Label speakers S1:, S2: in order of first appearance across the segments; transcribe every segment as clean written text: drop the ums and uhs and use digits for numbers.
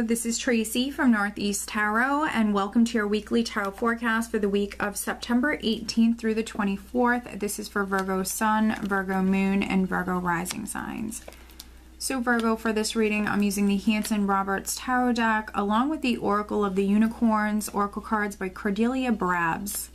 S1: this is Tracy from Northeast Tarot, and welcome to your weekly tarot forecast for the week of September 18th through the 24th. This is for Virgo Sun, Virgo Moon, and Virgo Rising signs. So Virgo, for this reading, I'm using the Hanson Roberts Tarot deck, along with the Oracle of the Unicorns Oracle cards by Cordelia Brabs.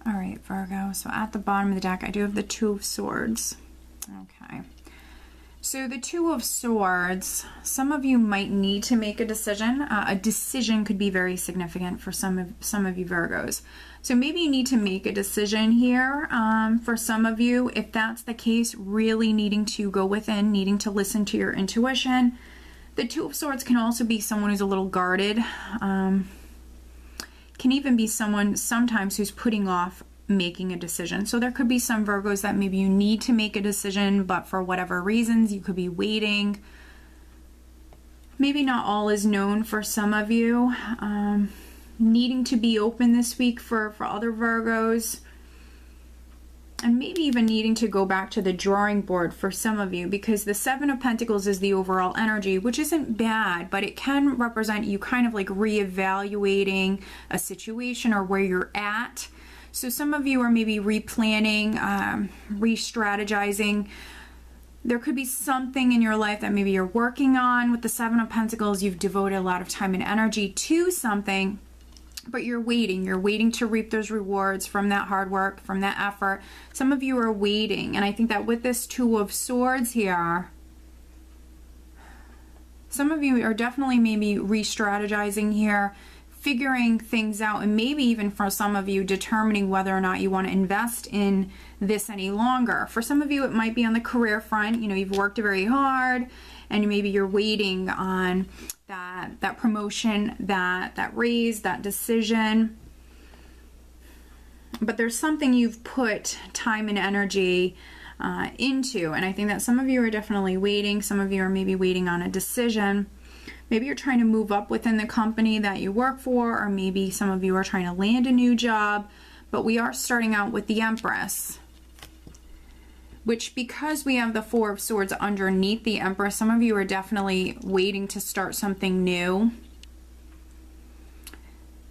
S1: All right, Virgo, so at the bottom of the deck, I do have the Two of Swords. Okay. So the Two of Swords, some of you might need to make a decision. A decision could be very significant for some of you Virgos. So maybe you need to make a decision here for some of you. If that's the case, really needing to go within, needing to listen to your intuition. The Two of Swords can also be someone who's a little guarded. Can even be someone sometimes who's putting off making a decision. So there could be some Virgos that maybe you need to make a decision, but for whatever reasons you could be waiting. Maybe not all is known for some of you. Needing to be open this week for other Virgos. And maybe even needing to go back to the drawing board for some of you, because the Seven of Pentacles is the overall energy, which isn't bad, but it can represent you kind of like reevaluating a situation or where you're at. So some of you are maybe replanning, re-strategizing. There could be something in your life that maybe you're working on. With the Seven of Pentacles, you've devoted a lot of time and energy to something, but you're waiting to reap those rewards from that hard work, from that effort. Some of you are waiting, and I think that with this Two of Swords here, some of you are definitely maybe re-strategizing here, figuring things out, and maybe even for some of you determining whether or not you want to invest in this any longer. For some of you, it might be on the career front. You know, you've worked very hard, and maybe you're waiting on that promotion, that raise, that decision. But there's something you've put time and energy into, and I think that some of you are definitely waiting. Some of you are maybe waiting on a decision. Maybe you're trying to move up within the company that you work for, or maybe some of you are trying to land a new job. But we are starting out with the Empress, which, because we have the Four of Swords underneath the Empress, some of you are definitely waiting to start something new.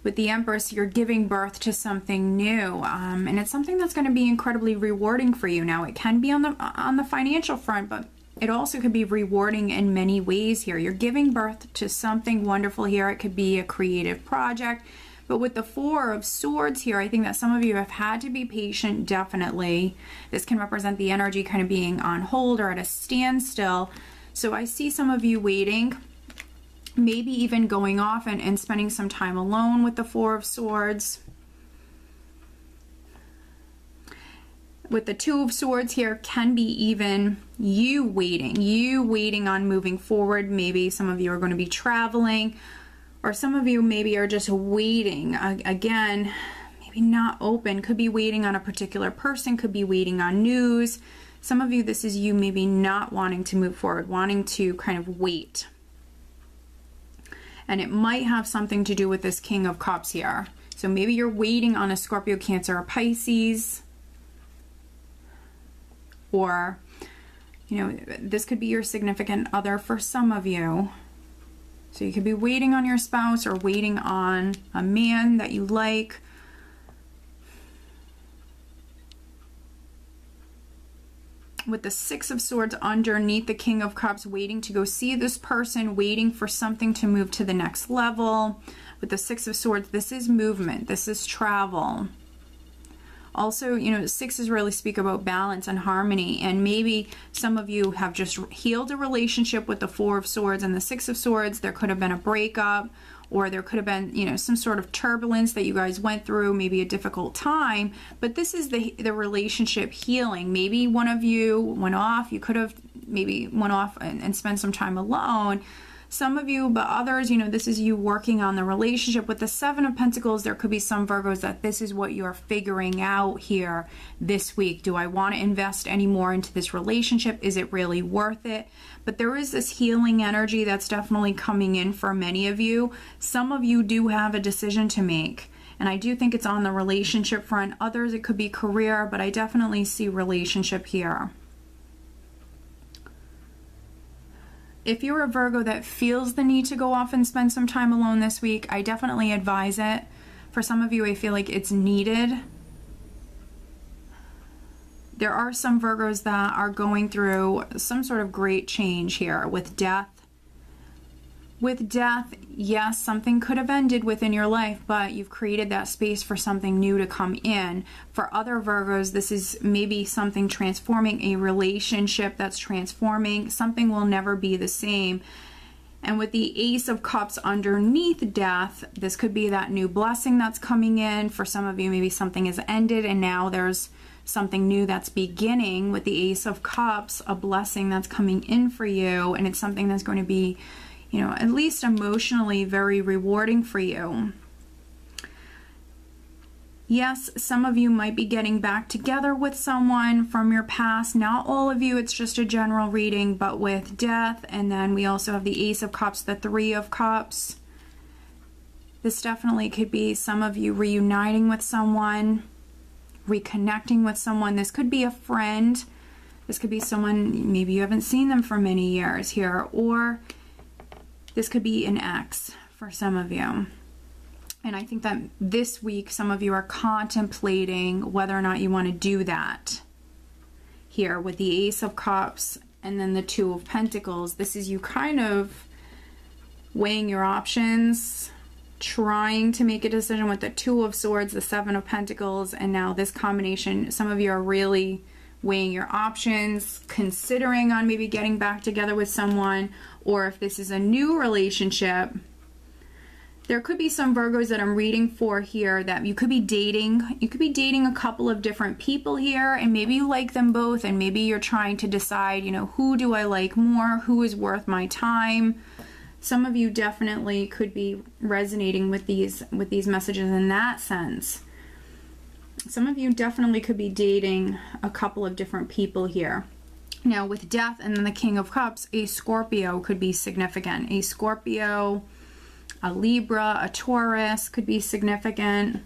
S1: With the Empress, you're giving birth to something new, and it's something that's going to be incredibly rewarding for you. Now, it can be on the financial front, but it also could be rewarding in many ways here. You're giving birth to something wonderful here. It could be a creative project. But with the Four of Swords here, I think that some of you have had to be patient, definitely. This can represent the energy kind of being on hold or at a standstill. So I see some of you waiting, maybe even going off and spending some time alone with the Four of Swords. With the Two of Swords here, can be even you waiting on moving forward. Maybe some of you are going to be traveling, or some of you maybe are just waiting. Again, maybe not open. Could be waiting on a particular person, could be waiting on news. Some of you, this is you maybe not wanting to move forward, wanting to kind of wait. And it might have something to do with this King of Cups here. So maybe you're waiting on a Scorpio, Cancer, or Pisces. Or, you know, this could be your significant other for some of you. So you could be waiting on your spouse or waiting on a man that you like. With the Six of Swords underneath the King of Cups, waiting to go see this person, waiting for something to move to the next level. With the Six of Swords, this is movement, this is travel. Also, you know, sixes really speak about balance and harmony, and maybe some of you have just healed a relationship with the Four of Swords and the Six of Swords. There could have been a breakup, or there could have been, you know, some sort of turbulence that you guys went through, maybe a difficult time, but this is the relationship healing. Maybe one of you went off, you could have maybe went off and spent some time alone. some of you, but others, you know, this is you working on the relationship. With the Seven of Pentacles, there could be some Virgos that this is what you're figuring out here this week. Do I want to invest any more into this relationship? Is it really worth it? But there is this healing energy that's definitely coming in for many of you. Some of you do have a decision to make, and I do think it's on the relationship front. Others, it could be career, but I definitely see relationship here. If you're a Virgo that feels the need to go off and spend some time alone this week, I definitely advise it. For some of you, I feel like it's needed. There are some Virgos that are going through some sort of great change here with death. With death, yes, something could have ended within your life, but you've created that space for something new to come in. For other Virgos, this is maybe something transforming, a relationship that's transforming. Something will never be the same. And with the Ace of Cups underneath death, this could be that new blessing that's coming in. For some of you, maybe something has ended and now there's something new that's beginning. With the Ace of Cups, a blessing that's coming in for you, and it's something that's going to be, you know, at least emotionally very rewarding for you. Yes, some of you might be getting back together with someone from your past. Not all of you, it's just a general reading, but with death, and then we also have the Ace of Cups, the Three of Cups. This definitely could be some of you reuniting with someone, reconnecting with someone. This could be a friend. This could be someone, maybe you haven't seen them for many years here, or this could be an ex for some of you. And I think that this week, some of you are contemplating whether or not you want to do that. Here with the Ace of Cups and then the Two of Pentacles, this is you kind of weighing your options, trying to make a decision. With the Two of Swords, the Seven of Pentacles, and now this combination, some of you are really weighing your options, considering on maybe getting back together with someone, or if this is a new relationship. There could be some Virgos that I'm reading for here that you could be dating. You could be dating a couple of different people here, and maybe you like them both, and maybe you're trying to decide, you know, who do I like more? Who is worth my time? Some of you definitely could be resonating with these messages in that sense. Some of you definitely could be dating a couple of different people here. Now with death and then the King of Cups, a Scorpio could be significant. A Scorpio, a Libra, a Taurus could be significant.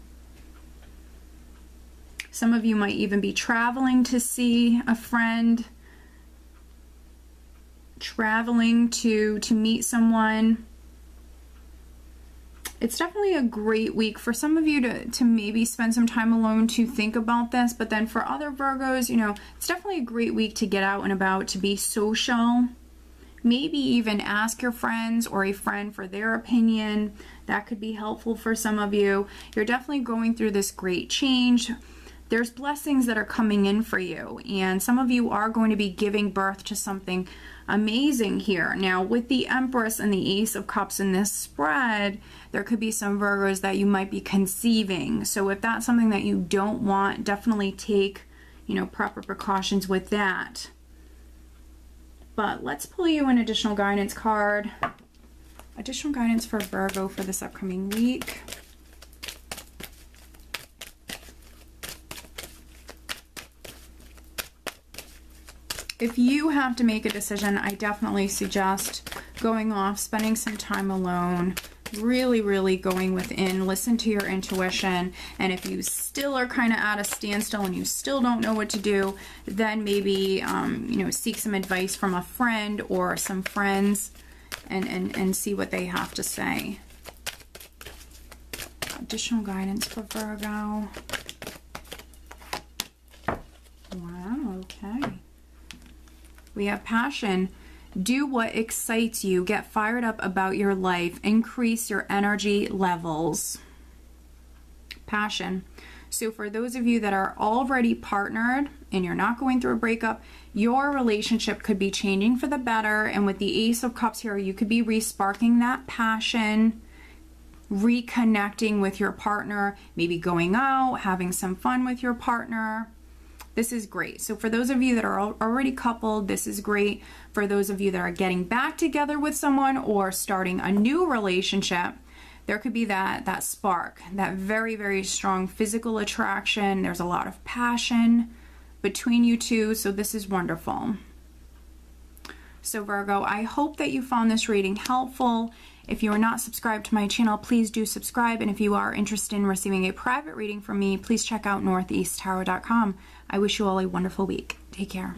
S1: Some of you might even be traveling to see a friend, traveling to meet someone. It's definitely a great week for some of you to maybe spend some time alone to think about this. But then for other Virgos, you know, it's definitely a great week to get out and about, to be social. Maybe even ask your friends or a friend for their opinion. That could be helpful for some of you. You're definitely going through this great change. There's blessings that are coming in for you, and some of you are going to be giving birth to something amazing here. Now with the Empress and the Ace of Cups in this spread, there could be some Virgos that you might be conceiving. So if that's something that you don't want, definitely take, you know, proper precautions with that. But let's pull you an additional guidance card. Additional guidance for Virgo for this upcoming week. If you have to make a decision, I definitely suggest going off, spending some time alone, really going within, listen to your intuition. And if you still are kind of at a standstill and you still don't know what to do, then maybe, you know, seek some advice from a friend or some friends and see what they have to say. Additional guidance for Virgo. Wow, okay. We have passion. Do what excites you. Get fired up about your life. Increase your energy levels. Passion. So for those of you that are already partnered and you're not going through a breakup, your relationship could be changing for the better. And with the Ace of Cups here, you could be re-sparking that passion, reconnecting with your partner, maybe going out, having some fun with your partner. this is great. So for those of you that are already coupled, this is great. For those of you that are getting back together with someone or starting a new relationship, there could be that spark, that very, very strong physical attraction. There's a lot of passion between you two, so this is wonderful. So Virgo, I hope that you found this reading helpful. If you are not subscribed to my channel, please do subscribe. And if you are interested in receiving a private reading from me, please check out northeasttarot.com. I wish you all a wonderful week. Take care.